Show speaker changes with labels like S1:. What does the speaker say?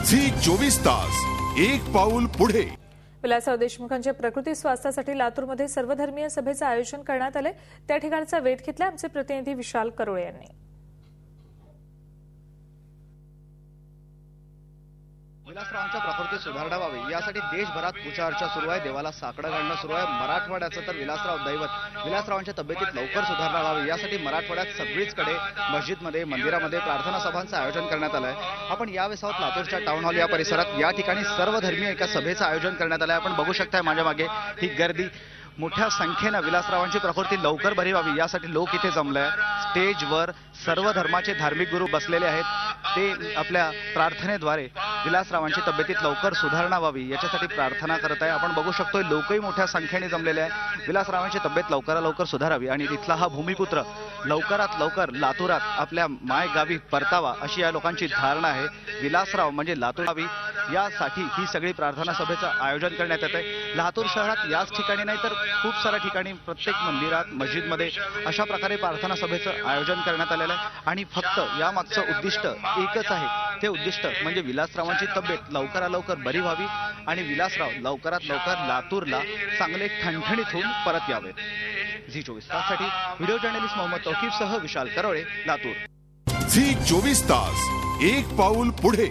S1: Zee 24 तास एक पाऊल पुढे।
S2: विलासराव देशमुखांच्या प्रकृती स्वास्थ्यासाठी लातूरमध्ये सर्वधर्मीय सभेचं आयोजन करण्यात आले। त्या ठिकाणचा वेध घेतला आमचे प्रतिनिधी विशाल करोळे यांनी।
S3: विलासरावांच्या प्रकृती सुधारणा व्हावी यासाठी देशभरात पूजा अर्चा सुरू आहे, देवाला साकडं घालणं सुरू आहे। मराठवाड्याचं तर विलासराव दैवत, विलासरावांच्या तब्येतीत लवकर सुधारणा व्हावी यासाठी मराठवाड्यात सगळीचकडे मस्जिदमध्ये, मंदिरामध्ये प्रार्थना सभांचं आयोजन करण्यात आलं आहे। आपण यावेळेस आहोत लातूरच्या टाउन हॉल या परिसरात। या ठिकाणी सर्वधर्मीय एका सभेचं आयोजन करण्यात आलं आहे। आपण बघू शकताय माझ्या मागे ही गर्दी, मोठ्या संख्येने विलासरावांची प्रकृती लवकर बरी व्हावी यासाठी लोक इथे जमले आहेत। स्टेजवर सर्व धर्माचे धार्मिक गुरु बसलेले आहेत, ते आपल्या प्रार्थनेद्वारे विलासरावांची तब्येतीत लवकर सुधारणा व्हावी याच्यासाठी प्रार्थना करत आहे। आपण बघू शकतोय लोकही मोठ्या संख्येने जमलेले आहे। विलासरावांची तब्येत लवकर सुधारावी आणि तिथला हा भूमिपुत्र लवकरात लवकर लातूरात आपल्या मायगावी परतावा अशी या लोकांची धारणा आहे। विलासराव म्हणजे लातूरावी यासाठी ही सगळी प्रार्थना सभेचं आयोजन करण्यात येत आहे। लातूर शहरात याच ठिकाणी नाही तर खूप साऱ्या ठिकाणी प्रत्येक मंदिरात, मस्जिदमध्ये अशा प्रकारे प्रार्थना सभेचं आयोजन करण्यात आलेलं आहे। आणि फक्त यामागचं उद्दिष्ट एकच आहे, ते उद्दिष्ट म्हणजे विलासरावांची तब्येत लवकर बरी व्हावी आणि विलासराव लवकरात लवकर लातूरला चांगले ठणठणीत होऊन परत यावे। झी 24 ताससाठी व्हिडिओ जर्नलिस्ट मोहम्मद तौकीफसह विशाल करोळे, लातूर।
S1: झी 24 तास एक पाऊल पुढे।